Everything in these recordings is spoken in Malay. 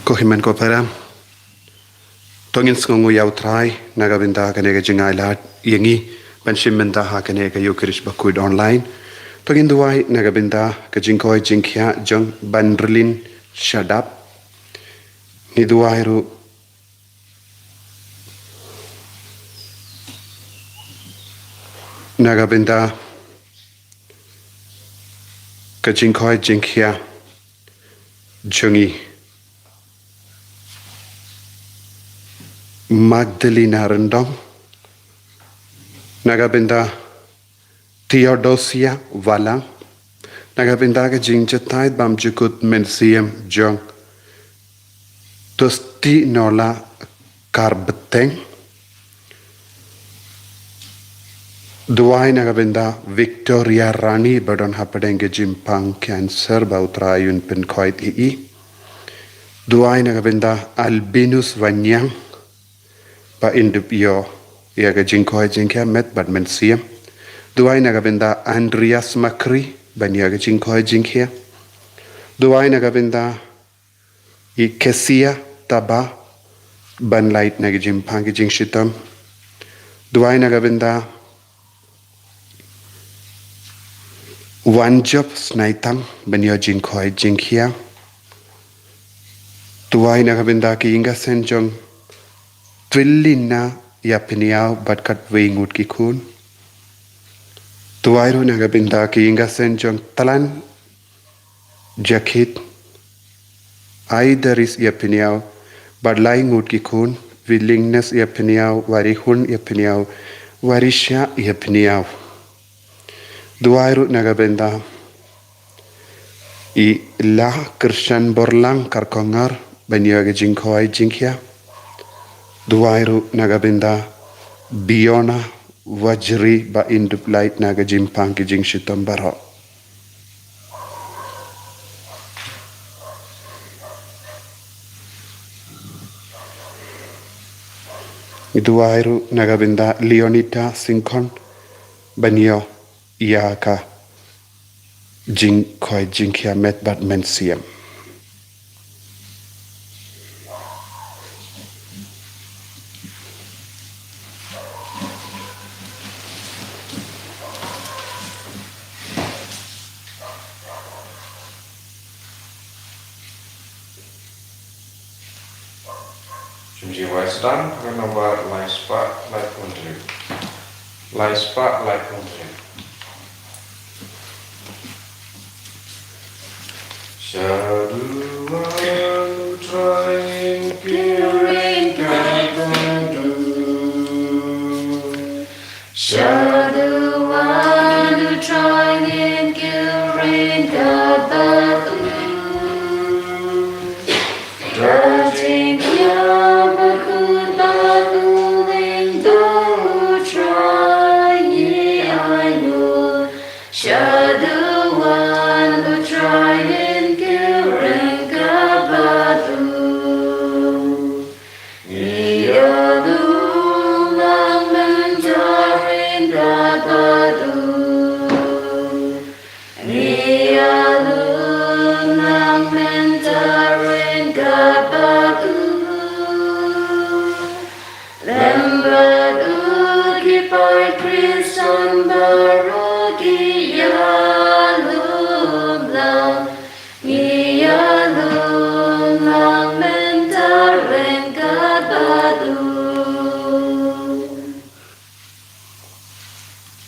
Kohiman ko para tongin skongu yau try nagabinda kanega jingai lat yangi banshimenta ha kanega yukrish bakud online tongin duai nagabinda kajingkoi jingkhya jong bandrlin shadap ni duai ru nagabinda kajingkoi jingkhya jongi Magdalena Rendong Nagabinda Theodosia Walang Nagabinda ka jingjatai bam jukut mensiam jong Tosti Nola Karbeteng Duai Nagabinda Victoria Rani Badon Hapadeng Jimpang Cancer Bautrayun Penkoit ii Duai Nagabinda Albinus Wanyang Ba indup yo ya ga jingkoi jingkya met bad men siam duai nagabinda Andreas Makri ban ya ga jingkoi jingkya duai nagabinda I Kesia Taba ban light nag jimpang gi jingshitam duai nagabinda Wanjop Snaitang ban ya jingkoi jingkya duai nagabinda ki inga senjong Twillina ya piniau batkat wengut ki kun tuairu nagabinda ki inga senjong talan jakit aidaris ya piniau badlai ngut ki kun willingness ya piniau warihun ya piniau warisha ya piniau tuairu nagabinda I la Christian Borlang karkongar banyaga jingkoi jingkya Duairu nagabinda Biona Wajri ba indup light naga jimpang ki jingshitam baro. Duairu nagabinda Leonita Sinkon banyo iaka jingkoi jingkia met bat mensiam. Jiwastan renova laispa like country. Laispa like country. Shadu trying killing kagundu. Shadu trying killing kagundu. Dredging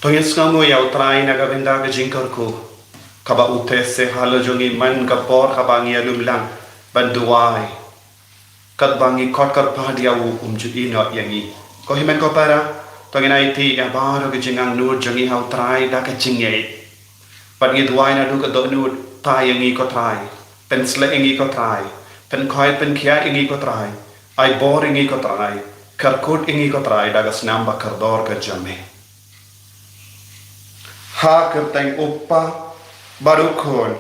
Tongin skamu yau try nagabinda ka jingkar ko kaba utes se halo jongi man kapor kabangi alumlang banduai kat bangi kotkar padia wu umjudi no yangi ko himen ko para tongin IT ya baro ka jingang nur jongi hau try da ka jingye pat gi duai na du ka do nur ta yangi ko try pen sle yangi ko try pen khoi pen khia yangi ko try ai bor yangi ko try karkut yangi ko try da ka snam ba kardor ka jame ha kerteng uppa barukon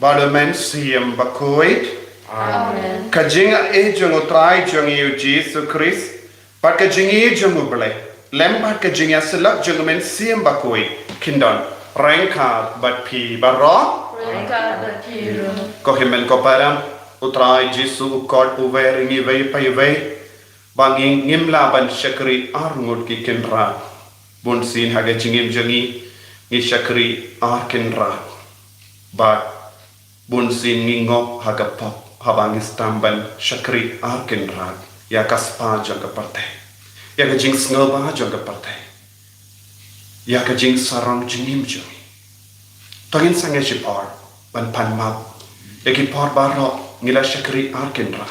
barumen siam bakoit Amen. Kajinga e jongo try jongi u Jesus Christ pat kajingi jongo ble lempat kajinga selak jongo men siam bakoit kindon rengka bat pi baro Rekada Tiru. Ko himen ko param utrai Jisu kod uveringi vei pai vei bangi ngimla ban syakri arngut ki kenra bun sin haga jingim jangi ngi syakri ar kenra ba bun sin ngingop haga pop habangi stamban syakri ar kenra ya kaspa jaga partai ya ga jing sngoba jaga partai ya ga jing sarang jingim jangi tangin sange sipar ban pan map eki par baro ngila syakri ar kenra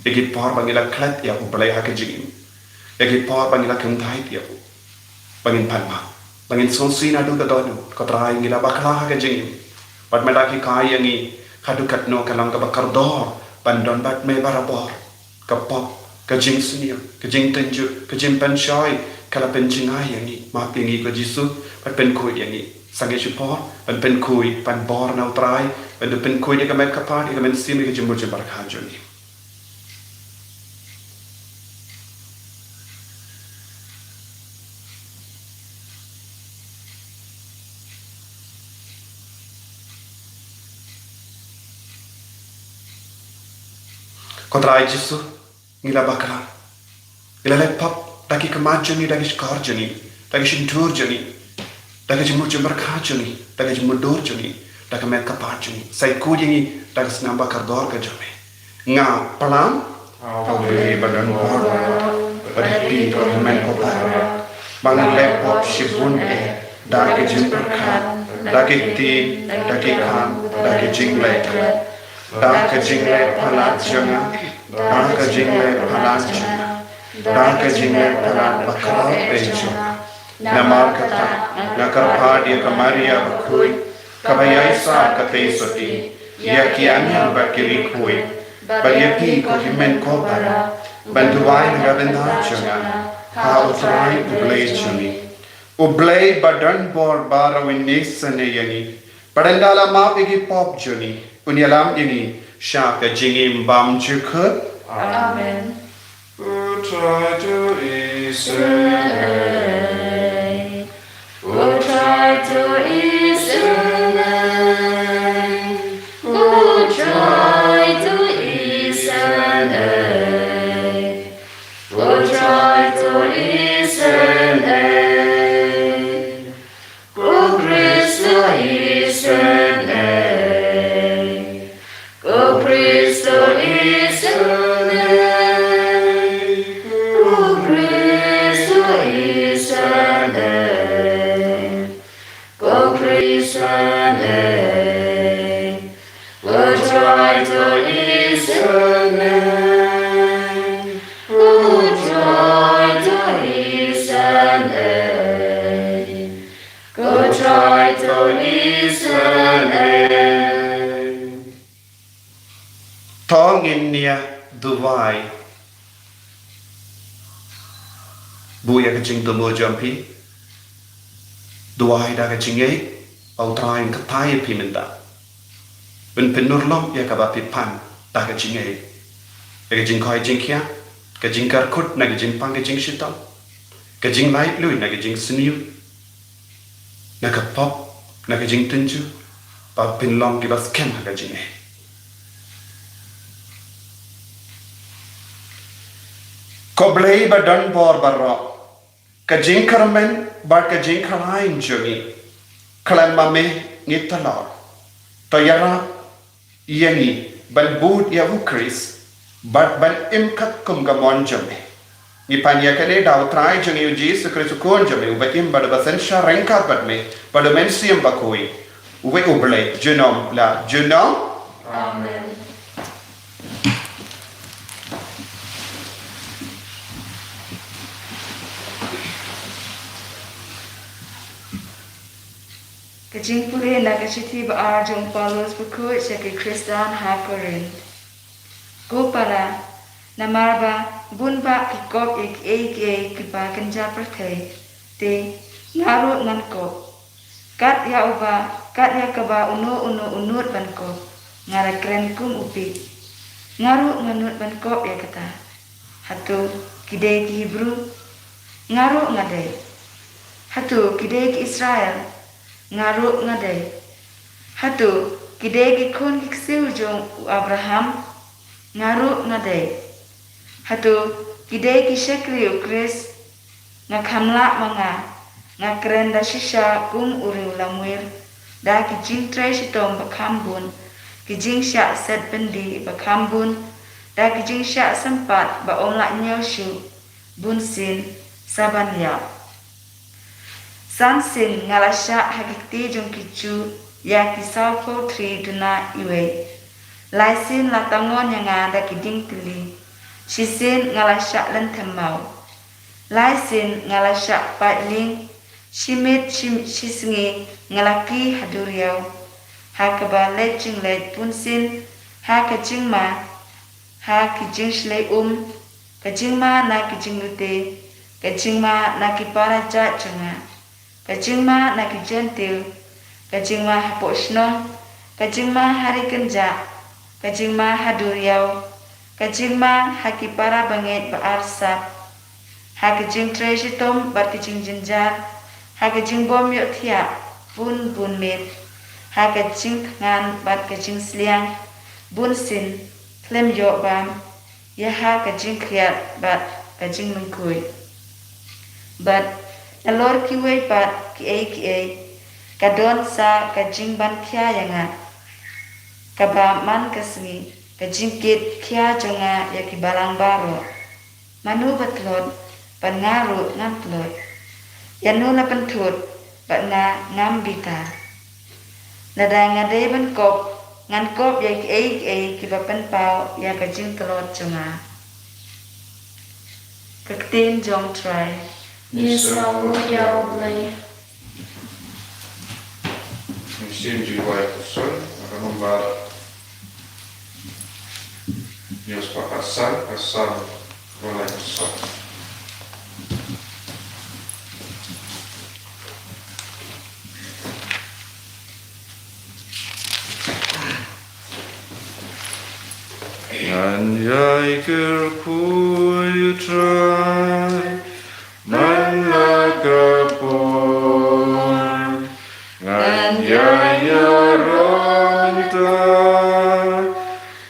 eki par bangila klat ya ubalai haka jingim eki par bangila kentai ya bangin palma bangin sonsi na du kadonu katrai ngila bakla haka jingim bat medaki kai yangi kadu katno kalang ka bakar dor bandon bat me barabor kapop kajing sunia kajing tenju kajing penshai kala penjingai yangi ma pingi ko Jisu bat pen kui yangi sange support ban pen kui ban bor na utrai ban pen kui dia kamet kapar dia kamet sim dia jemur jembar khajoni Kontrai Jisu ngila bakla ngila lepap daki kemajani daki skarjani daki shintur jani daki jemur jembar khajani daki jemur dor jani daki met kapar jani sai kujingi daki senamba kardor ka jame nga palam awli badan bor berhenti men kopar bang lepap shibun daki jembar khan daki ti daki khan daki jingle Daka jingle palat janga, daka jingle palat janga, daka jingle palat bakal bejo. Namar kata, nakar padia kamaria bakui, kabayaisa kate soti, ya kianya bakiri kui, bayaki ko himen ko para, bantuai nagabenda janga, ha utrai ublay juni. Ublay badan bor bara winisane yangi, padandala mapigi pop juni. Unyalam ini syaka jingim bam jukut. Amen. Who try to easy? Who try to easy? Who try to easy? Who try to easy? Who Christ easy? Tongin niya duwai buya kaching tumo jampi duwai da kaching ye au train katai piminda ben penurlom ya kabapi pan da kaching ye kaching koi jing kia kaching karkut na kaching pang kaching shitam kaching light lui na kaching sniu na kapop na kaching tenju pa pinlom ki bas kem ha kaching ye Koblei badan bor barra kajing karmen bar kajing kalain jogi kalam mame ngitalar tayara yani ban bud ya ukris bat ban imkat kum gamon jame ni panya kane daw trai jogi uji sukrisu kon jame ubatim bad basan sharenka bat me bad men siam bakoi uwe oblei genom la genom Amen. Kajing puli na kachiti ba arjong Paulos buku seki Kristan hakorin. Gopala namarba bunba kikop ik kipa kenja perthai te ngaru nganko. Kat ya uba kat ya kaba unut banko ngara kren kum upi. Ngaru nganut banko ya kata. Hatu kidei ki Hebrew ngaru ngadai. Hatu kidei ki Israel ngaru ngadai. Hatu Kide gikun giksiu jong Abraham ngaru ngade. Hatu kide gishekri ukris ngakamla manga ngakrenda shisha kum uri ulamwir da kijing tre shitom bakambun kijing sha set bendi bakambun da kijing sha sempat ba omla nyoshu bunsin saban ya sansin ngalasha hakikti jong kicu ya kisau ko tri duna iwe laisin latangon yang ada kiding tili shisin ngalasha lentemau laisin ngalasha patling shimit shisingi ngalaki haduriau hakaba lejing lej punsin hakajingma hakijing shlei kajingma na kijing lute kajingma na kipara jatjanga kajingma na kijentil kajingma haposno kajingma hari kenja kajingma haduriau kajingma hakipara banget baarsap hakijing treshitom barkijing jinjar hakijing bom yuk thia bun mit hakijing ngan barkijing sliang bun sin klem yuk bam ya hakijing kriat bat kajing mengkui bat alor kiwe bat ki kadon sa kajing ban kia yanga kaba man kasmi kajing kit kia jonga ya kibalang baro manu batlot pangaru ngamplot yanu la pentut batna ngambita nada ngade ban kop ngan kop ya ki kibapen pau ya kajing telot jonga kaktin jong try Nisau Yaublay. Musim jiwa kusul akan membawa Yospa asal mulai kusul. And I care who you try. Man lakapon ngan ya ronta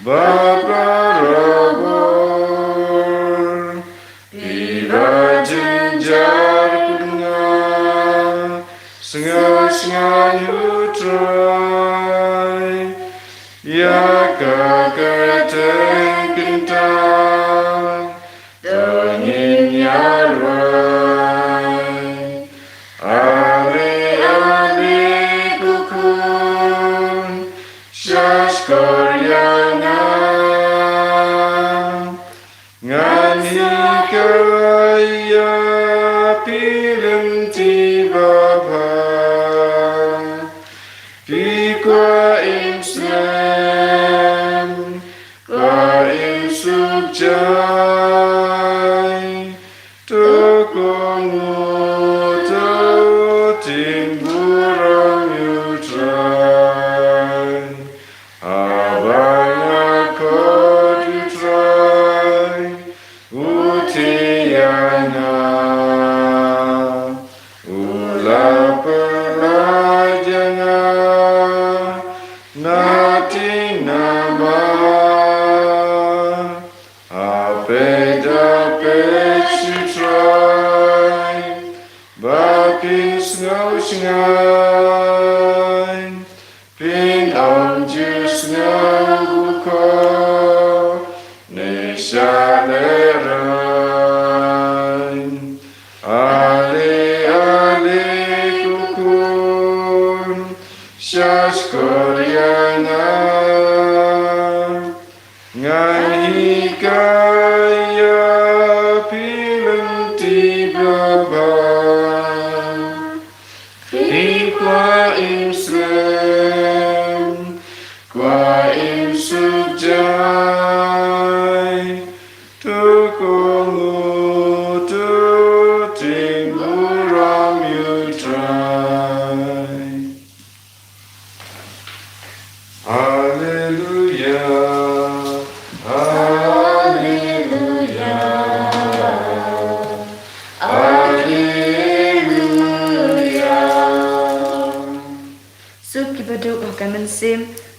babarabor ira jenjar kunga sengal utrai ya kakateng kintang dongin yarwa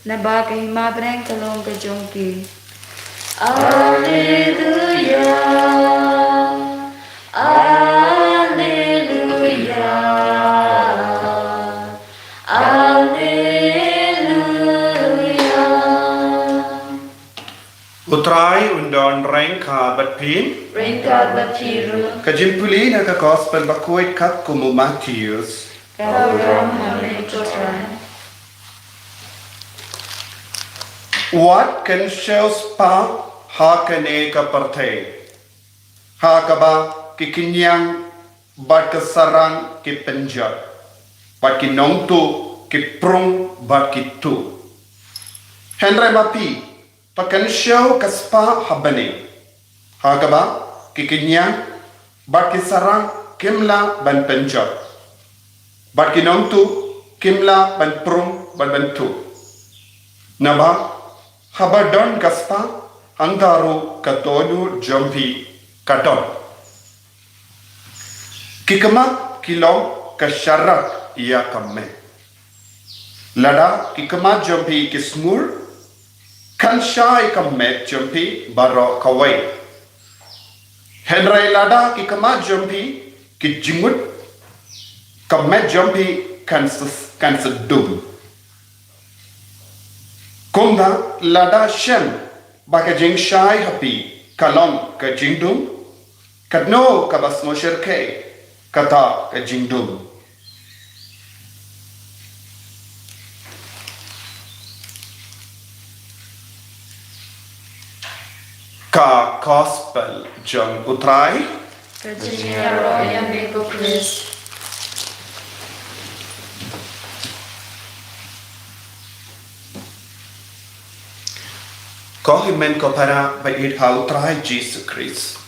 Naba kahima breng talong ka jongki. Alleluia. Alleluia. Alleluia. Utrai undon reng ka batpin. Ringkad batiru. Kajimpuli na ka gospel bakuit kat kumu Matthews. Kauram hamne chotran. What can shows pa hakane ka parthe. Hakaba kikinyang bat ka sarang ki penjat. Bat ki nongtu ki prung bat ki tu. Henry mapi pakan show kaspa habane. Hakaba kikinyang bat ki sarang kimla ban penjat. Bat ki nongtu kimla ban prung ban tu. Naba habadon kaspa angdaru katonu jompi katon. Kikama kilong kasyarak ia kamme. Lada kikama jompi kismur kansyai kamme jompi baro kawai. Henry lada kikama jompi kijingut kamme jompi kansedum. Kunda lada shen baka jing shai happy kalong ka jingdum kadno ka basmo shirke kata ka jingdum. Ka gospel jong utrai Virginia Roy and Bingo Chris. có himen ko para ba it ha utrai Jesus Christ.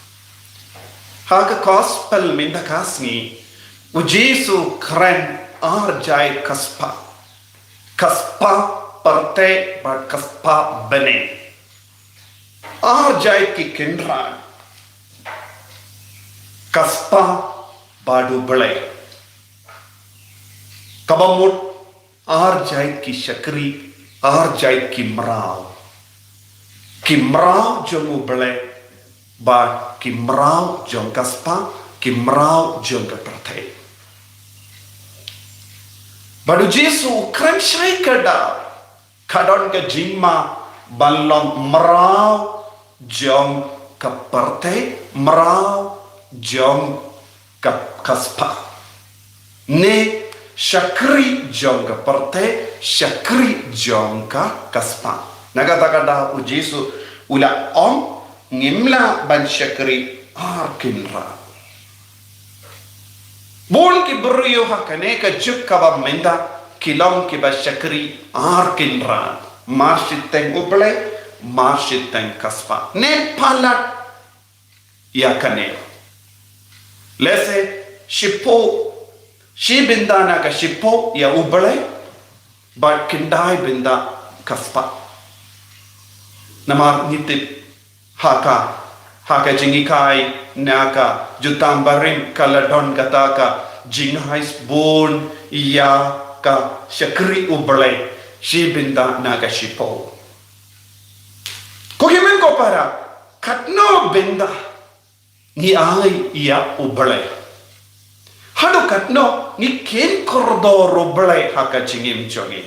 Ha ka gospel min da kasni u Jesus kren arjai kaspa parte ba kaspa bene arjai ki kindra kaspa badu bale kabamut arjai ki shakri arjai ki mrao kimrau jong ubele ba kimrau jong kaspa kimrau jong kaparte badu Jesu kran shai kada kadon ka jingma balong mrau jong kaparte mrau jong kaspa ne shakri jong kaparte shakri jong kaspa nagadagada u Jesu ula om ngimla ban shakri arkinra bol ki buryo hakane ka jukka ba menda kilong ki ba shakri arkinra marshiteng uble marshiteng kaspa ne palat yakane lese shipo shibindana ka shipo ya uble ba kindai binda kaspa namar nitip haka jingikai naka jutambarim kaladon kataka jinghais bon iya ka shakri uble shibinda naga shipo kohimen ko para katno binda ni ai iya uble hado katno ni ken kordo uble haka jingim jongi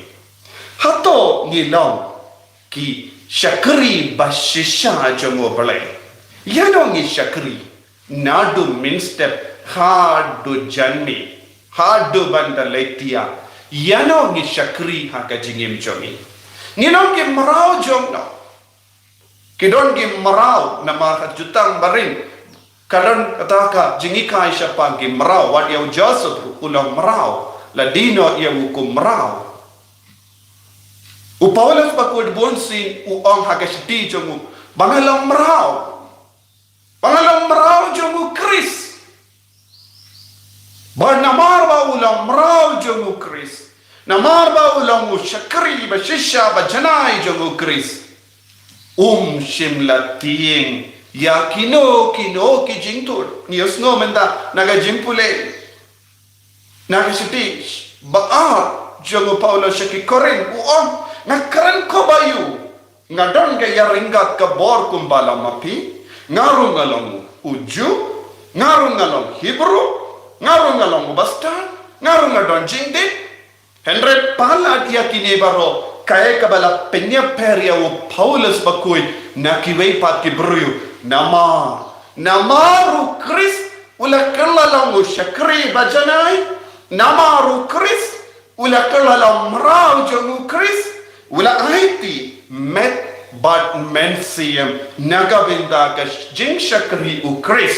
hato ni long ki shakri bashisha jongo bale yanongi shakri nadu minstep hadu janni hadu banda letia yanongi shakri haka jingim jongi ninongi marau jongno kidongi marau nama jutang barin kalon kataka jingika ishapa gi marau wadia Joseph ulang marau ladino ia hukum marau u Paulus bakod bonsin u ong hagashti jomu bangalong marau jomu Chris bar namar ba ulang marau jomu Chris namar ba ulang u shakri ba shisha ba janai jomu Chris shimla tieng ya kino ki jingtur nios no menda naga jimpule naga shiti ba jomu Paulus shaki korin u ong ngakaran ko bayu ngadon gaya ringgat ke bor kumbala mapi ngarung along uju ngarung along Hebrew ngarung along Bastan ngarung adon jingdit Henry pala dia kini baro kaya kabala penya peria u Paulus bakui nakiwei pat kibruyu namaru Chris ula kalalang syakri bajanai namaru Chris ula kalalang mrau jongu Chris ula aiti met bad mensiam nagabinda ka jing syakri u Chris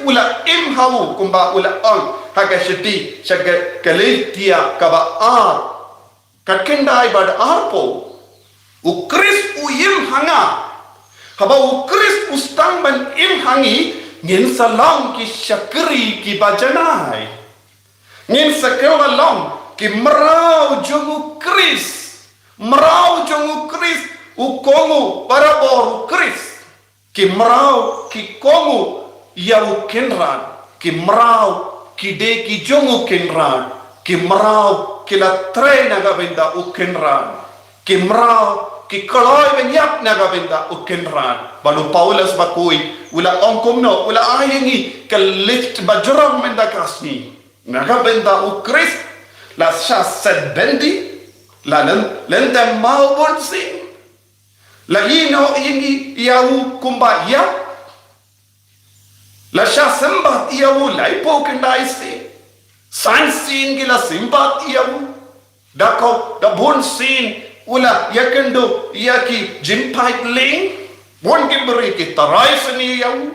ula imhawu kumba ula on haga shiti shaga kalitia kaba ar kakendai bad arpo u Chris u im hanga haba u Chris ustang ban im hangi ngin salam ki syakri ki bajanai ngin sakalalong ki merau jongu Chris u kongu barabor u Chris ki merau ki kongu yau kenran ki merau ki de ki jongu kenran ki merau ki la trena gabenda u kenran ki merau ki koloi benyap naga benda ukenran balu Paulus bakui ula ongkomno ula ayengi ke lift bajram menda kasni naga benda u Chris la sed bendi la lenda mau bonsi la ino ingi yau kumba ya la sembat yau laipo kendaisi sansin gila simbat yau dako da bonsin ula yakendo yaki jimpai ling bon ke beri ke tarai seni yau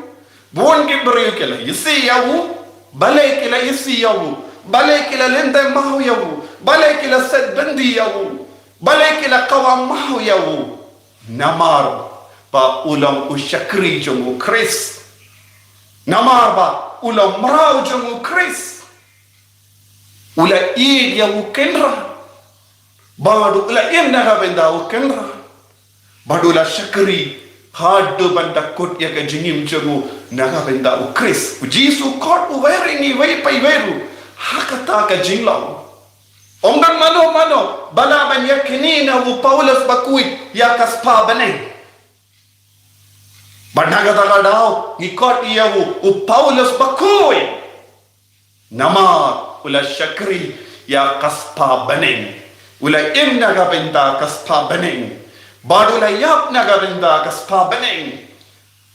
bon ke beri ke la isi yau bale ke la isi yau bale ke la lenda mau yau bale ke la set bandi yau bale ke la qawam mau yau namar ba ulam usyakri jongu Chris namar ba ulam merau jongu Chris ula id yau kenra badu la naga benda ukenra badu la syakri hadu banda kot ya ka jingim jago naga benda u Chris jisu kot u weringi wei pai weru hakata ka jinglau omdan mano bala ban yakini na u Paulus bakui ya kaspa bane banaga daga dau ni kot ya u Paulus bakui nama ula syakri ya kaspa bane ula im naga benda kaspa bening badu la yap naga benda kaspa bening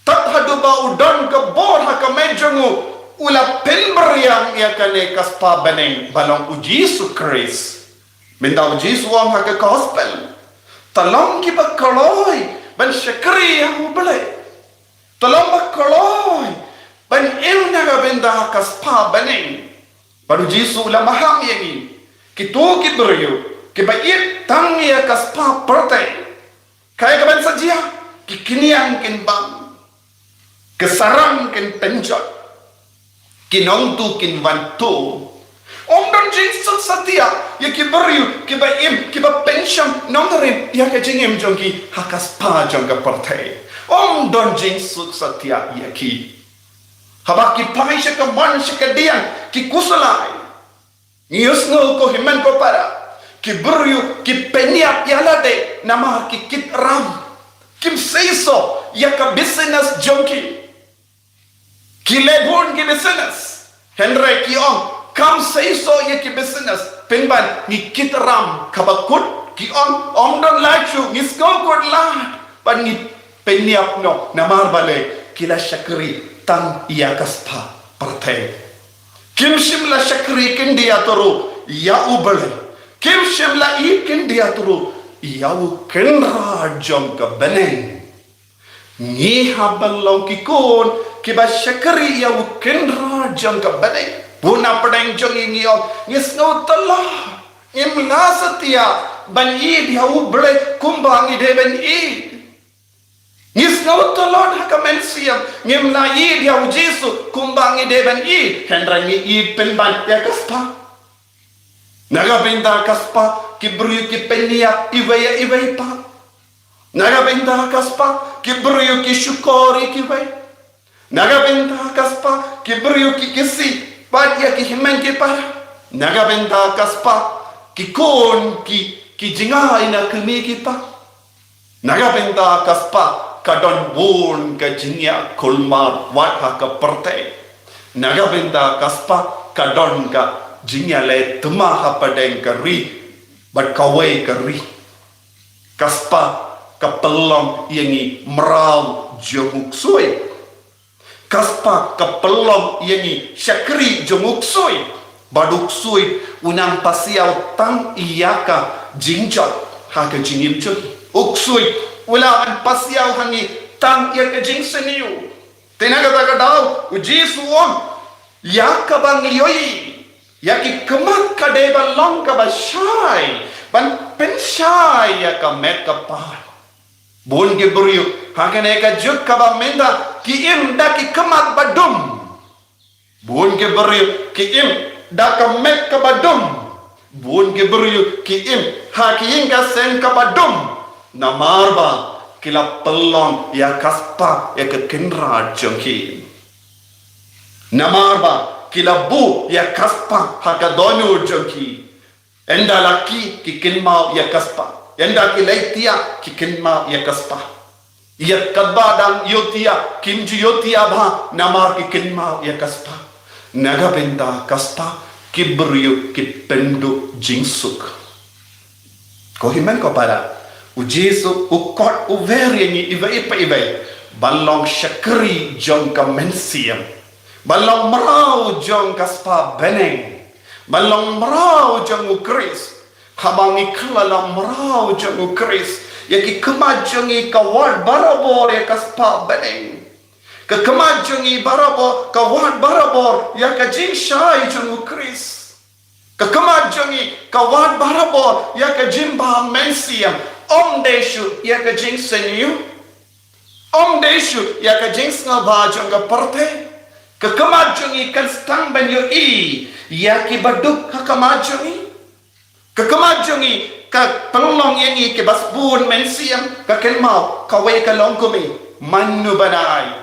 tat hadu ba udan ke bor ha ka mejongu ula pilber yang ia kane kaspa bening balong uji Yesu Christ benda uji Yesu wang ha ka gospel talong ki bakaloi ban syakri yang ubale talong bakaloi ban im naga benda kaspa bening badu Yesu ula maham yang kitu ki beryu kibait tang ya kaspa pertai kaya kaban saja kikiniang kin bang kesarang kin penjot kinong tu kin wantu omdan jinsu satia ya kibariu kibaim kiba pension nongrin ya ka jingim jongki hakaspa jongka pertai omdan jinsu satia ya ki habaki pai ka man dian ki kusalai nius ngo ko himan ko para ki beryu ki peniap yalade nama ki kit ram kim seiso ya ka business junkie ki lebon ki business Henry ki on kam seiso ya ki business penban ni kit ram kabakut ki on omdon lachu ni skokot la ban ni peniap no namar bale kila syakri tan ya kaspa partay kim shimla syakri kindia toru ya ubale kim shimla ikin dia turu iau kenra jom ka beneng ni habalong kikon kiba syakri iau kenra jom ka beneng puna pedeng jong ingio ngisno telah imla setia ban id iau ble kumbang ide ben id ngisno telah hakamen siam ngimla id iau Jesu kumbang ide ben id hendra ni id penban ya kaspa naga benda kaspa kibru ki penia iwaya pa naga benda kaspa kibru ki syukori ki wai naga benda kaspa kibru ki kisi padia ki himen ki para naga benda kaspa ki kon ki ki jinga ina kemi kita naga benda kaspa kadon bun ka jingya kulmar wat ha ka perte naga benda kaspa kadon ka jingya le tuma ha padeng ka ri bat kawai ka ri kaspa ka pelom yangi meraw jomuk suai kaspa ka pelom yangi syakri jomuk suai baduk suai unang pasiaw tang iyaka jingjot ha ka jingim chut uksui wala an pasiaw hangi tang iyaka jing seniu tenaga taga daw ujisu on yaka bang lioi yaki kemat ka deba long ka ba shai ban pen shai yaka met ka pa bon ge buriu hakane ka juk ka ba menda ki im da ki kemat badum bon ge buriu ki im da ka met ka badum bon ge buriu ki im ha ki inga sen ka badum namarba kila pelong ya kaspa ya ke kenra jongki namarba kila bu ya kaspa ha ka donu jongki enda laki ki kinma ya kaspa enda ki leitia ki kinma ya kaspa ya kadadang yotia kimji yotia ba namar ki kinma ya kaspa naga benda kaspa kibriu ki pendu jingsuk ko himen ko para ujisu ukot uveri ni iba balong syakri jong ka mensiam balong merau jong kaspa beneng balong merau jong ukris habangi klala merau jong ukris yaki kemajongi kawad barabor ya kaspa beneng ke kemajongi barabor kawad barabor ya ka jing shai jong ukris ke kemajongi kawad barabor ya ka jimba mensiam om deshu ya ka jing senyu om deshu ya ka jing snaba jong ka parte ke kemajongi kan stang ben yo i ya ki baduk ka kemajongi ke kemajongi ka penglong yang i ke basbun mensiam ka kelmau ka we ka longkumi manu banai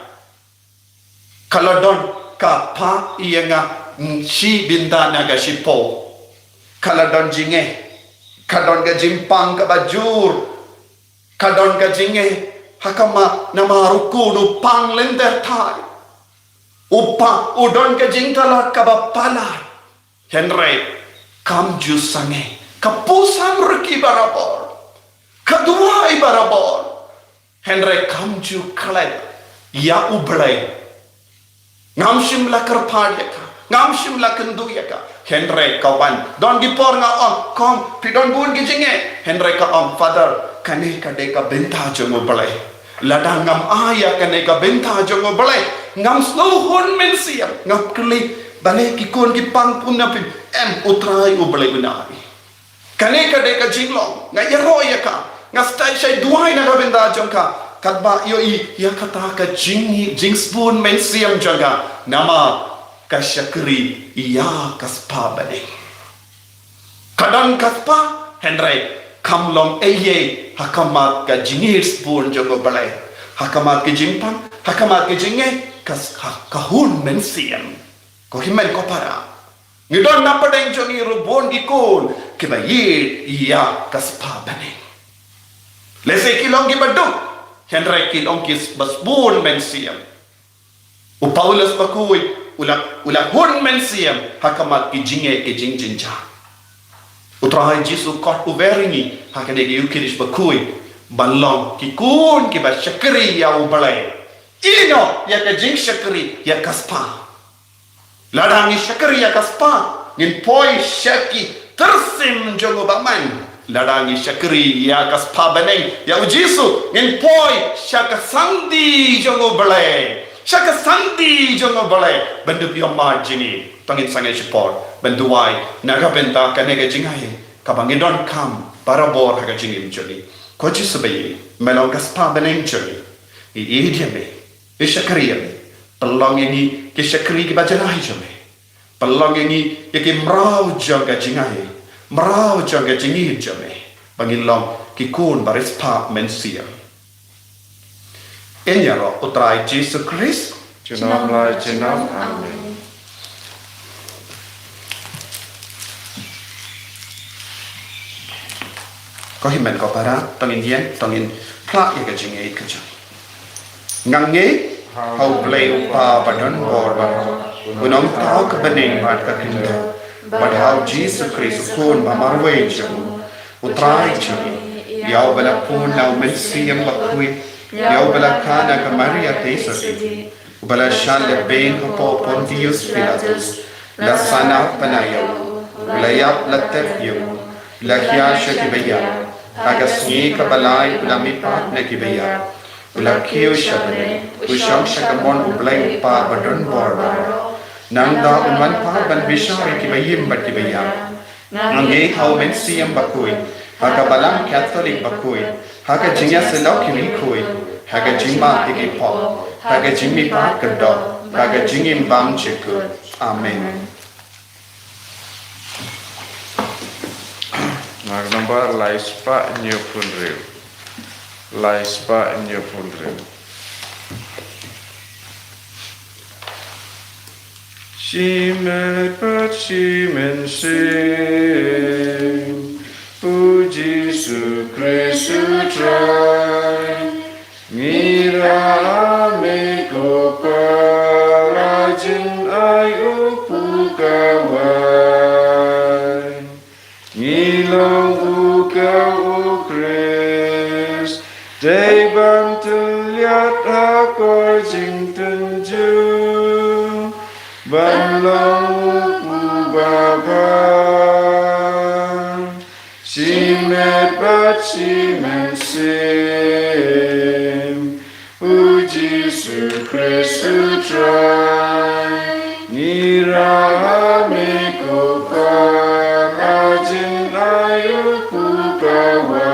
kaladon ka pa ianga shi binda naga shipo kaladon jinge kadon ka jimpang ka bajur kadon ka jinge hakama namaruku nu pang lender thai upa udon ka jingtalat ka bapala henry kamju sange kapusan reki barabor kaduai barabor henry kamju klet ya ublay ngamshim la karpad ka ngamshim la kendu ka henry kawan don gipor nga on kom pidon bun gijinge henry ka on father kane ka de ka benta jongo balai ladang ngam aya kane ka benta jongo balai ngam slow hun mensia ngap kli bale ki kon ki pang punapin em utrai ubalai unai kane ka de ka jinglong nga yero ya ka nga stai shai duai na ka benta jongka kadba yo i ya kata ka jing spoon mensiam jaga nama kasyakri iya kaspa bane kadang kaspa henry kamlong eye hakamat ka jingir spoon jogo balai hakamat ke jimpang hakamat ke jinge kas kahun mensiam ko himen ko para ngidon napadeng jongi rubon gikon ke bayit iya kaspa bane lese kilong gibadu henry kilong kis basbun mensiam u paulus bakui ulah hun mensiam hakamat ki jinge ke jingjinja utrahan jisu kot uverini hakane ge yukirish bakui balong ki kun ki ba syakri ya ubalai ino ya ka jing syakri ya kaspa ladangi syakri ya kaspa ngin poi syaki tersim jongo baman ladangi syakri ya kaspa beneng ya ujisu ngin poi syaka sandi jongo balai Shaka sandi jongo balai bendu pio margini pangin sangai support benduai naga benta kanega jingai kabangin don kam parabor haga jingim joli koji sebayi melong kaspa beneng joli i idiame i shakriame pelong ini ke shakri ki bajalai joli pelong ini ke mrau jonga jingai mrau jonga jingi joli bangin long ki kun barispa mensia Enyaro utrai Jesus Christ. Jenam lai jenam. Amen. có hình mình có para tông in yen tông in pla ya cái chừng ấy cái chừng ngang nghe hậu play upa badan bor ba unong tao cái bên này mà cái kinh tế but how Jesus Christ phun mà marway chừng utrai chừng yau bela phun lau men siam bakui yau bela kana ka Maria tesasi bela shan le ben ko Pontius Pilatus la sana panayo la yap la tepyo la kya shakibaya agasni ka balai la mi pat na kibaya la kyo shabane usham shakamon ublay pa badon borba nanda unwan pa ban bishari kibayim bat kibaya nge how men siam bakui haga balam Catholic bakui haga jingya selok kimi kui haga jingma igi pop haga jingmi pat kadok haga jingim bam chiku amen. Magnomba laispa new punril. Laispa new punril. Shimen pat shimen sing. Puji su Kristu trai. Mira me ko parajin ayu pukawai. Ngilong ukau Christ, day bantu liat hakor jing tunju, ban long uku baban, shimet bat shimet sim, uji su Kristu trai, ngira meko parajin ayu pukawai,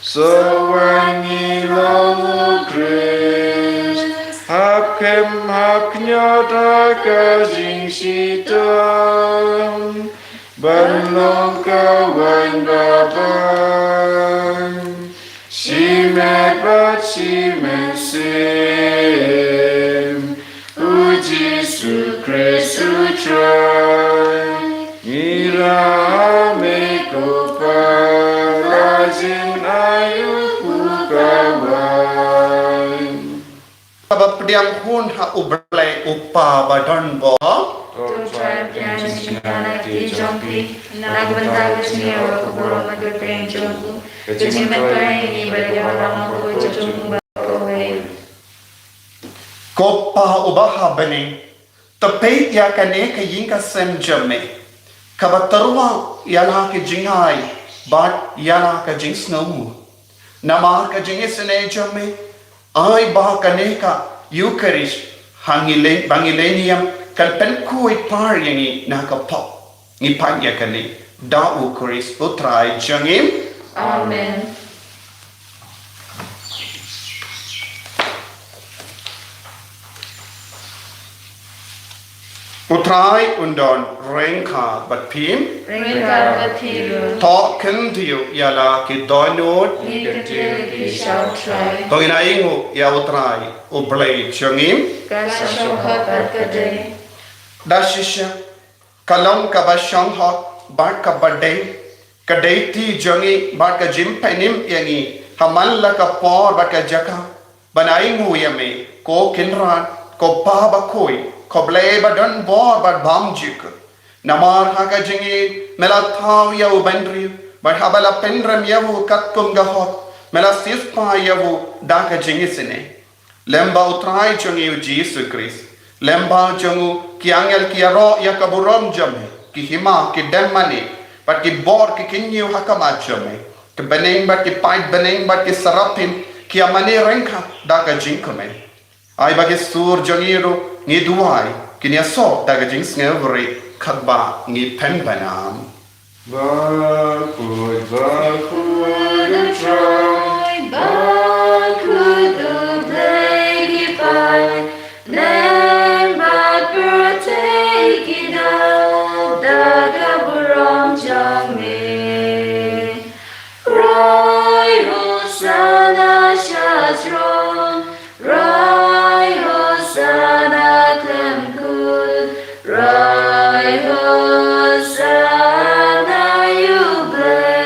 so wangi long Christ, hakem haknyata kajing sitam, ban long kawan baban, shimet bat shimet sim, uji su Kristu trai, ngira meko parajin ayu pukawai. Abapdiang hun ha ublay upa badan bo To try piano sinana ki jompi, nagbanta kusniyo kuburo magpeng jompu, kujimatay ni bagawan ko jompu bakoy. Kopa ubaha bani tapait ya kane ka yinka sem jame kabatarwa yana ka jingai bat yana ka jing snow nama ka jing isne jame ai ba kane ka eucharist hangile bangilenium kalpen kui par yangi na ka pop ni panya kane da eucharist utrai jangim Amen. utrai undon rengka bat pim Ringkar batiru, to kendiu yala ki donut nikatil ki shall try. to ina ingu ya utrai ublay changim Kashokat kaday, dashisha kalam ka bashang hot bat ka badai kadai ti jangi bat ka jim penim yangi hamal la ka por bat ka jaka banai ngu yame ko kinran ko pa ba koi ko blay badan bor bat bam jik namar ha ka jingi mela thau ya ubandri bat habala penram ya wo kat kum ga hot mela sis pa ya wo da ka jingi sine lemba utrai jangi Jesus Christ lemba jangu ki angel ki aro ya kaburom jame ki hima ki demmani but ki bor ki kinyu hakama jame ki beneng but ki pait beneng but ki sarapin ki amane renka da ka jinkome ai bagi sur jangiru ngi duai ki nia so da ka jing snevri khatba ngi pen banam Bakud, try. Bakudu Blakey then but take it out, Dagaburam Jami. Roy Hosanna Shazron, Roy Hosanna Clemgood, Roy Hosanna you bless.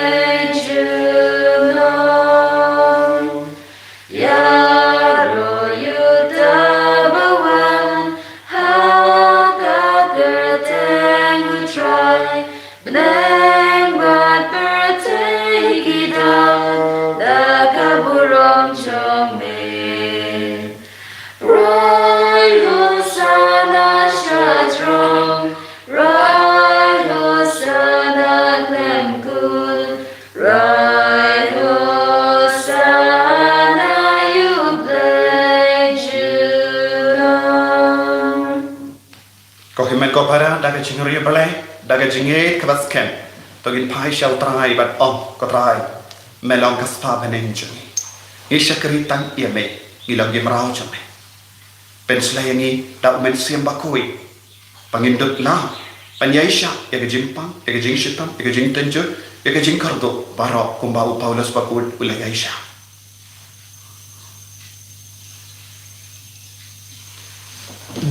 bara daga jingri balai daga jinget kabasken togin pai shau trai bat ko trai melong kaspa benenjung isha keritang yame ilang gimrao jame penslayangi da umen siam bakui pangindut na panyaisha ya jimpang ya jingshitam ya jingtenju ya jingkardo baro kumbau Paulus bakul ulayaisha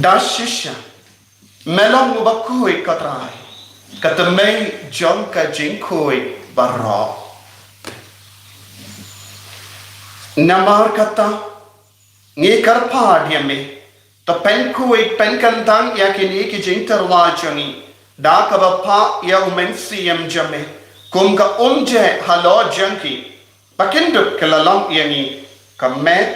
dashisha melong bakui katrai katamei jongka jingkui baro namar kata ngi karpa diame to penkui penkantang yakini ki jingterwajani da kabapa ya umensiam jame kumga umje halo janki pakinduk kelalang yani kamet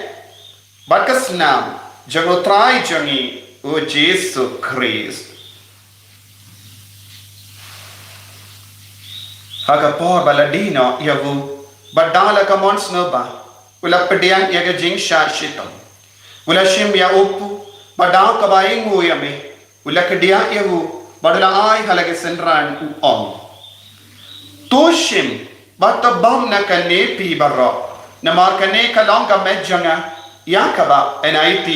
bakasnam jagotrai jangi o Jesu Christ haga por baladino yavu badala ka monsnoba ula pediang yaga jing shitam ula shim ya upu badang kabai nguyame ula kedia yavu badala ai halage senran u on toshim batabam na kane pi barro namar kane kalong ka medjanga yakaba NIT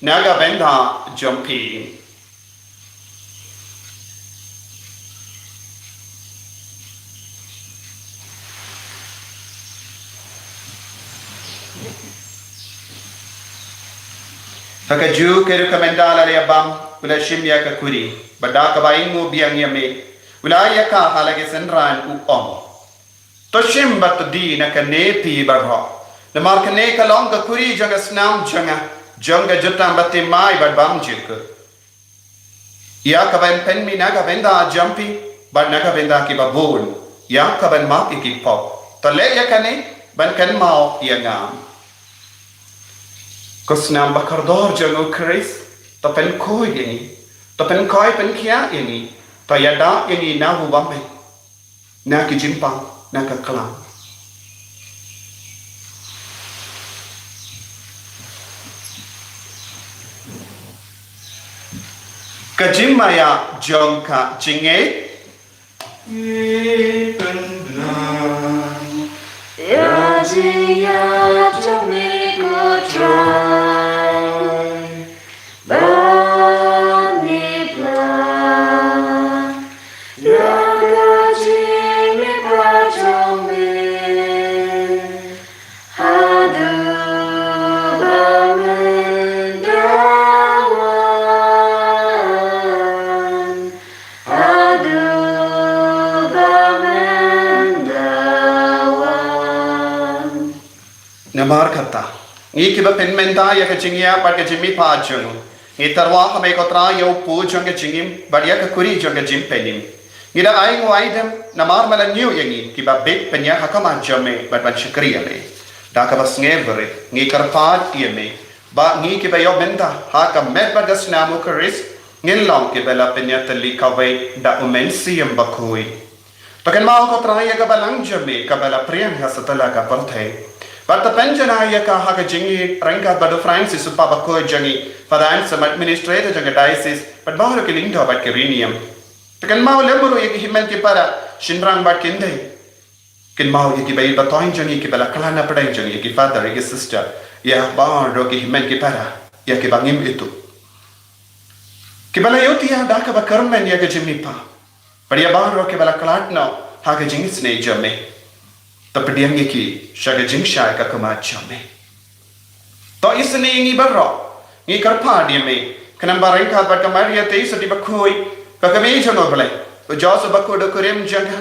naga benda jumpi Hakaju ke rekomendala le abam ula shimya ka kuri bada ka baingu biang yame ula ya ka halage senran u om to shim bat di na ka ne pi barho na mar ka ne ka long ka kuri janga snam janga jutam batte mai bad bam jik ya ka ban pen mi na ka benda jumpy bad na ka benda ki babul ya ka ban ma ki pop to le ya ka ne ban kan mau ya ngam Kusnam bakardor jango Chris to pen koi ini to pen koi pen kia ini to yada ini na hubame na ki jimpang na ka klang kajimaya jongka jinge Ya jia jami ko try Bani bla Naga jimi brajome Hadu bamendawan Hadu namar kata ngi kiba penmenta ya ka jingia par ka jimi pa junu ngi tarwa hame ko tra yo pu jong ka jingim badia ka kuri jong ka jim penim ngira ai ngo aidem namar mala new yangi kiba big penya hakama jame bat ban shukriya le da ka bas ngevre ngi karpat yeme ba ngi kiba yo benta ha ka met ba gas namu karis ngin long kiba la penya tali ka vai da umensiam bakui pakan mau ko tra ya ka balang jame ka bala priyan hasatala ka parthe But the pensioner yaka haka jingi ranka badu Francis upapa ko jangi fadan some administrator janga diocese but baharo kilinto bat kirinium tekan mau lemburu yaki himen ki para shinrang bat kindai kin mau yaki bai batoin jangi ki bala kalana padai jangi ki father yaki sister ya baharo ki himen ki para yaki bangim itu ki bala yoti ya daka ba karmen yaki jimi pa padia baharo ki bala kalatno haka jingi sne jame tapdiang ki shaga jingsha ka kama chame to isne ngi barro ngi karpa di me kanam barai ka bat kamaria te sati bakoi ka kame jono bale to jos bakko do kurem janga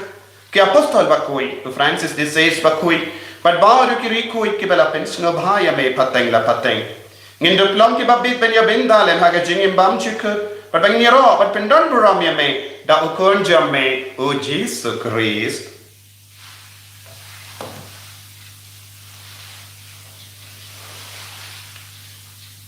ki apostol bakoi to Francis de says bakoi but baru ki rikoi ki bala pensno bhaya me pateng la pateng ngin do plom ki babit ben ya bendalen haga jingim bam chik but bang ni ro but pendon buram ya me da ukon jame o Jesus Christ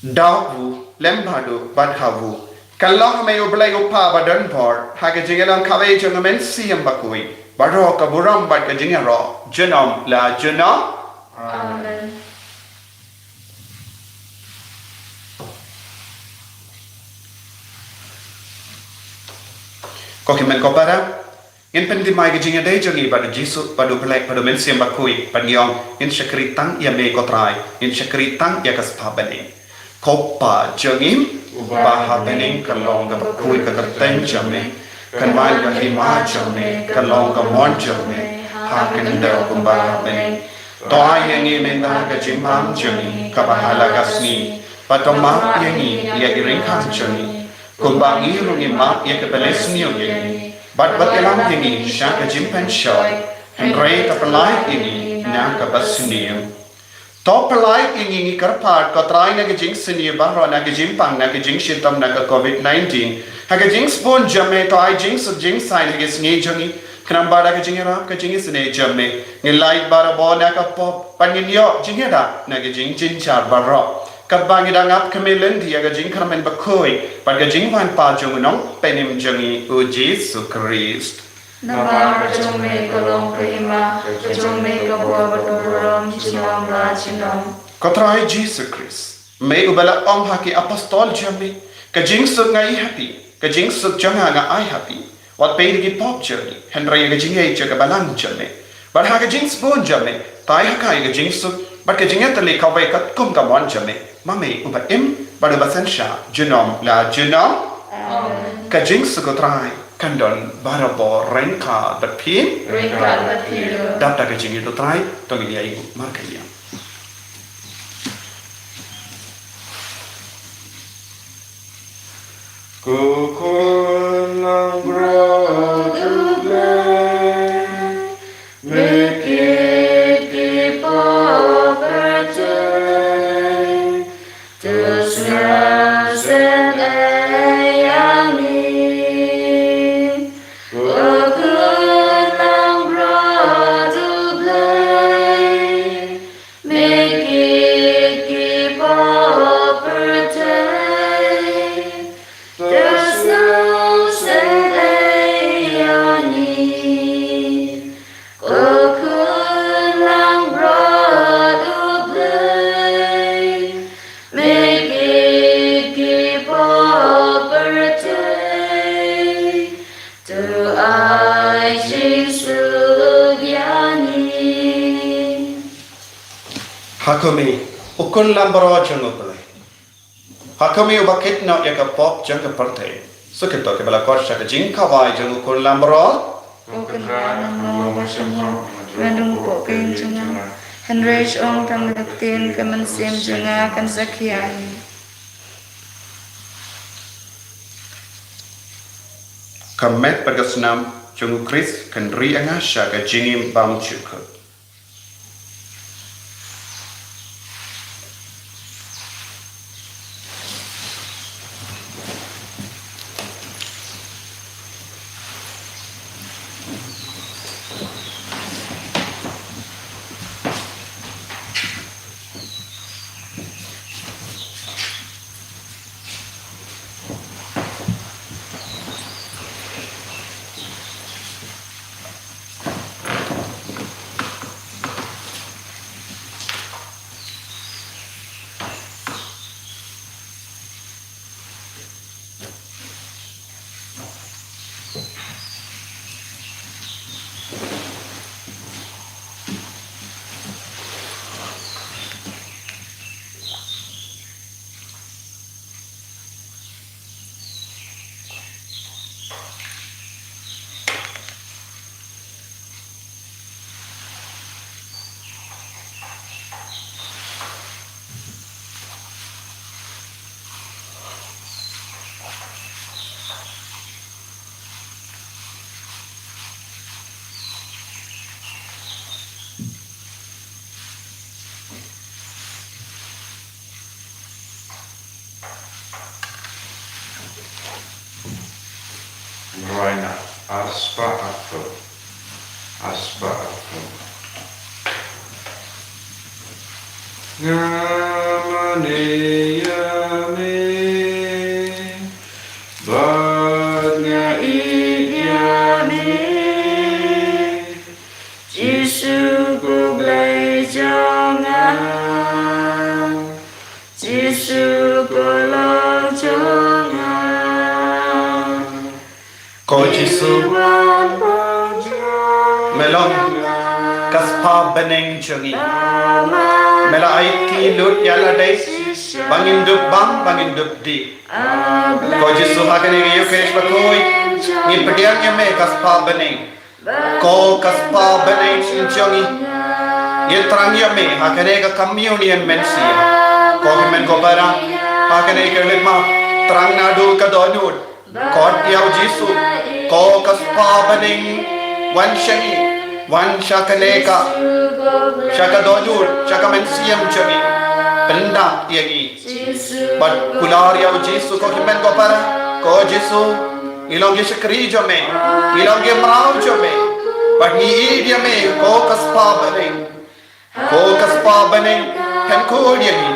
Dawu lembadu badhavu kallah me oblay upa badan bor haga jingelang kawai jongamen siam bakui baro ka buram bad ka jingero jenom la jenom Amen. Kau kimen kau pada in pen di mai ke jinga dei jangi pada Jisu pada pelek pada men siam bakui pada yong in syakritang ya me kotrai in syakritang ya kaspa bening kau pa jangim baha bening kalong ka bakui ka terteng jame kan mai ka hima jame kalong ka mon jame ha kan da kumba bening toa yangi menda ka jimam jangi ka bahala kasni patoma yangi ya giring kan jangi kumba ngirungi ma ya ka belesni yangi But elam ini syaka jimpen shoy, Henry kapelai ini na kabasuniam. To pelai ini kerpat kotrai na gajing seni bahro na gajing pang na gajing shitam na COVID-19. Ha gajing spon jame to ai jing sub jing sign hagis ngi jangi. Kenam bara gajing era gajing sene jame. Ngilai bara bo na kapop paninyo jingera na gajing jinchar baro. Kabang idangap kamilen dia gajing karamen bakoi pad gajing wan pa jungunong penim jangi u Jesu Christ Namar jome kolong prima jome kabo baturam chinom la chinom Kotrai Jesu Christ me ubala om haki apostol jami gajing suk ngai happy gajing suk janga nga ai happy wat pe gi pop jami henry gajing ei jaga balang jami bar ha gajing spoon jami tai hakai gajing suk bar gajing etali kawai kat kum ka mon jami Mami ubat pada bahasa Indonesia genom la genom kajing sekotrai kandon barabo rengka berpin data kajing itu trai tongi dia ibu markaya Kukulang brodule make it keep over Hakumi ukun lambaro jango pale Hakumi ubakit no ya ka pop jang ka parte so ke to ke bala kor sha ka jing ka wai jang ukun lambaro ukun lambaro masam randung ko ken janga Henry ong tam tin ka man sim janga kan sakian Kamet pergasnam jangu Chris kan ri anga sha ka jingim bam chukut Roina aspa aku Ngamane yame Badnya idyame Jisu ku belajangan Jisu ku lonjongan Ko Jisu Jesu melong kaspa beneng chungi mela aiki lut yala dai bangin dup di ko Jesu hakane yo kesh bakoi ni pediang me kaspa beneng ko kaspa beneng chungi ye trang ya me hakane ka communion mensia ko men ko bara hakane ke lema trang nadu ka donut ko yau Jesu ko kaspa beneng wan shakaneka shaka donut shaka mensiam chungi benda yagi but kular yau Jesu ko men ko para ko Jesu ilong ye shakri jome ilong ye mrau jome but ni dia me ko kaspa beneng pen ko yagi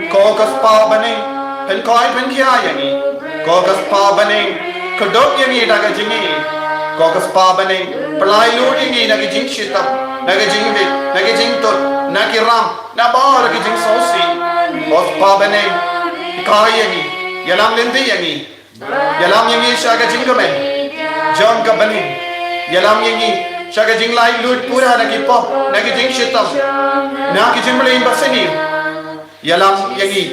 ko kaspa beneng pen koi pen kya yagi ko kaspa beneng kodok yagi daga jingi ko kaspa beneng pelai lu yagi daga jing shitam daga jing bit daga jing tot nakiram na bar daga jing sosi kaspa beneng kai yagi yalam lendi yagi yalam yagi shaga jing gamen jong ka beneng yalam yagi shaga jing lai lut pura nagi pop nagi jing shitam nagi jing melain baseni yalam yagi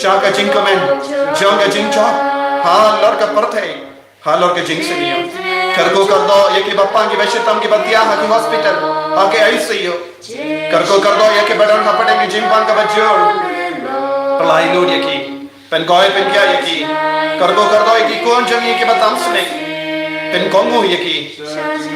shaga jing kamen jong ka jing chop ha lor ka parthe ha lor ka jing seni karko kardo yaki bappa ki beshitam ki batia ha ki hospital ha ke ICU karko kardo yaki badan ha pade ki jing pan ka bajor pelai lut yaki pen koi pen kya yaki karko kardo yaki kon jangi ki batam sne pen kongu yaki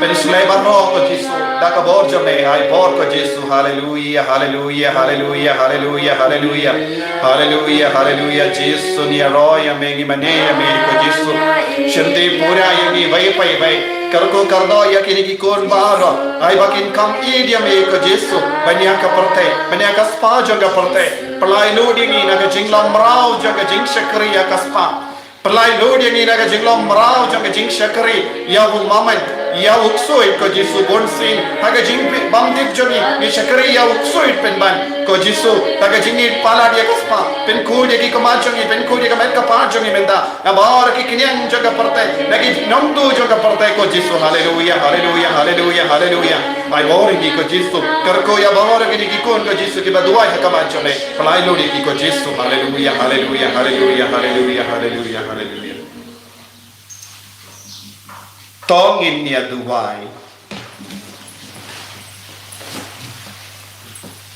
pen sulai barro ko Jesu da ka bor jame ai bor ko Jesu hallelujah hallelujah hallelujah hallelujah hallelujah hallelujah hallelujah Jesu ni roya mengi mane ko Jesu shante pura yagi vai pai karko kardo yaki ni kon baro ai bakin kam idia me ko Jesu banya ka perte banya ka spa jaga perte pelai lu dingi na ka jinglam rau jaga jing shakri ya ka spa pelai lu dingi na ka jinglam rau jaga jing shakri ya bu maman ya uksoi ko Jesu bonsin haga jing bam dip jogi ni shakri ya uksoi pen ban ko Jesu haga jingi pala dia ka spa pen ku dia ki kamajongi pen ku dia ka met ka pa jongi menda na bar ki kinyang jaga perte lagi nomdu jaga perte ko Jesu hallelujah hallelujah hallelujah hallelujah ai bor ki ko Jesu karko ya bor ki kon ko Jesu ki badua ha kamajone pelai lu ki ko Jesu hallelujah hallelujah hallelujah hallelujah hallelujah hallelujah tongin niya duwai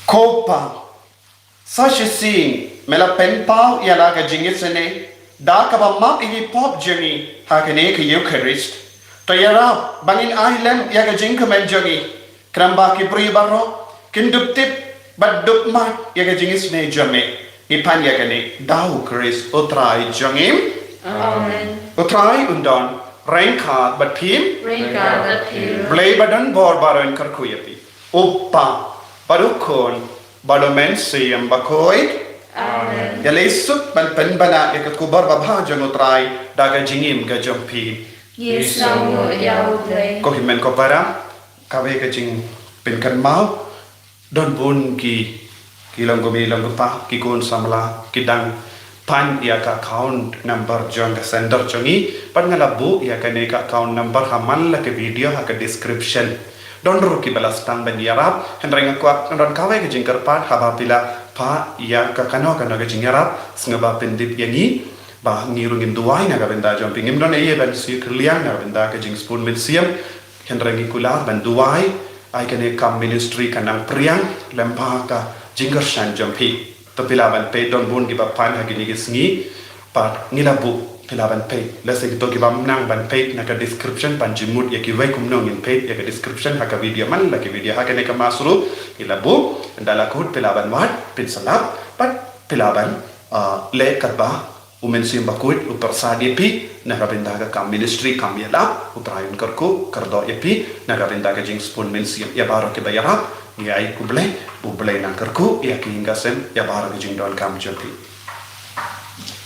kopa such a scene mela pen pau ya la ka jingisene da ka ba mak i pop jingi ha ka ne ka Eucharist to yara bangin island ya ka jing ka men jingi kramba ki pri barro kindup tip badup mat ya ka jingis ne jame ipan ya ka ne dau Chris utrai jangim amen utrai undon Rainkat but pim Blay badan bor baron karkuyati Uppa Barukon Badomen siyam bakoy Amen Yalay sut ban penbana Yakat kubar babhajan utray Daga jingim ga jompi Yes namu yaudlay Kohimen ko bara Kawe ka jing pinkan mau Don bun ki Kilang gumilang gupa Kikun samla Kidang pan ya ka account number jong ka sender jongi pan ngalabu ya ka ne ka account number haman la ke video ha ka description don ru ki balas tang ban yarap hendreng ko don kawe ke jingkar pan ha ba pila pa ya ka kano ka jingarap snga pendip yani ba ngirungin duai na ka benda jong pingim don ye ban si kliang na benda ka jing spoon mit siam hendreng kula ban duai ai ka ne kam ministry kanang priang lempa ka jingkar shan jong pi to pilaban pe don bun ki bapan ha gini gisngi pat ngilabu pilaban pe lase to ki bam nang ban pe na ka description pan jimut ya ki wai kum nong in pe ya ka description ha ka video man la ki video ha ka ne ka masru ilabu ndala kut pilaban wat pin salap pat pilaban le karba umen sim bakut upar sadi pi na ka benda ka kam ministry kam yala utrayun karku kardo epi na ka benda ka jing spoon men sim ya baro ke bayara ya ai kuble nang karku ya ki ingasem ya baro ki jing don kam joti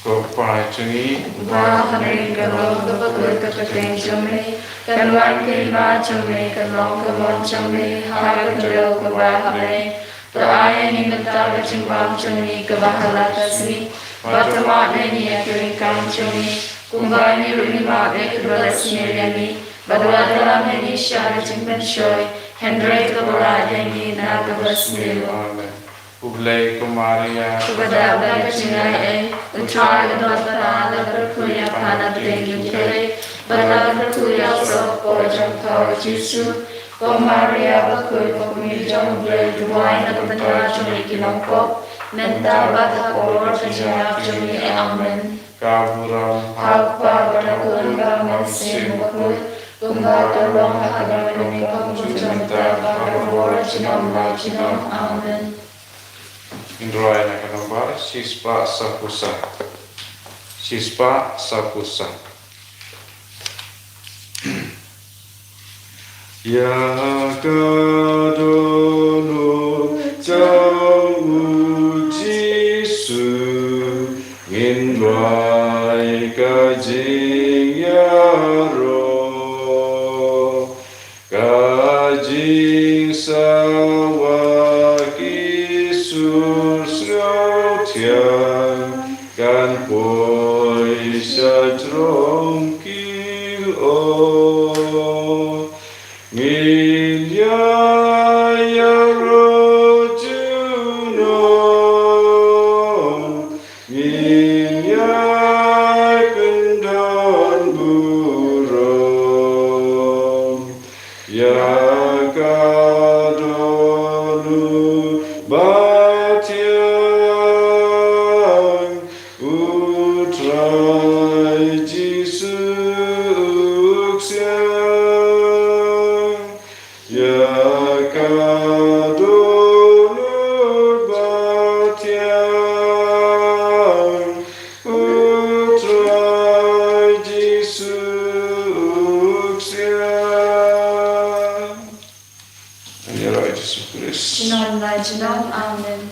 ko pa chungi Ba kami kalong kapagod kapateng chumi Kalwan kilma chumi kalong kamon chumi Haga kalaw kabaha kami Taaya ni mentaga chimbang chumi kabahala kasmi Batamat na niya kiring kam chumi Kumbani rumima de kabalas niyami bahwa dalam Indonesia jempen shoy Henry keberat yang ina kebasmilu. Amen. Ublay ko Maria, Kepada baik cingai utara kedokteran dan berkuliah pada tinggi kiri pada berkuliah sopo jangkau Yesus. Ko Maria bakul pemijang beli duai nak benda cumi kinongkop mental batak or sejak cumi amen. kaburam, Apa berlaku dalam mesin bakul Kumba tolong hakam ini kamu cinta kamu cinam cinam amen. Indroy na kanombar, sispa sapusa. Sispa sapusa. Ya kadono jauh Jisu Indroy kajing yaro kajing sawaki susrotian kan poi sajrom kilo min ya rojunon min ya kendon burung ya kadonu batiang utrai Jisuk siang ya kadonu batiang utrai Jisuk siang. Ya Roh Yesus Kristus. Cinam amen.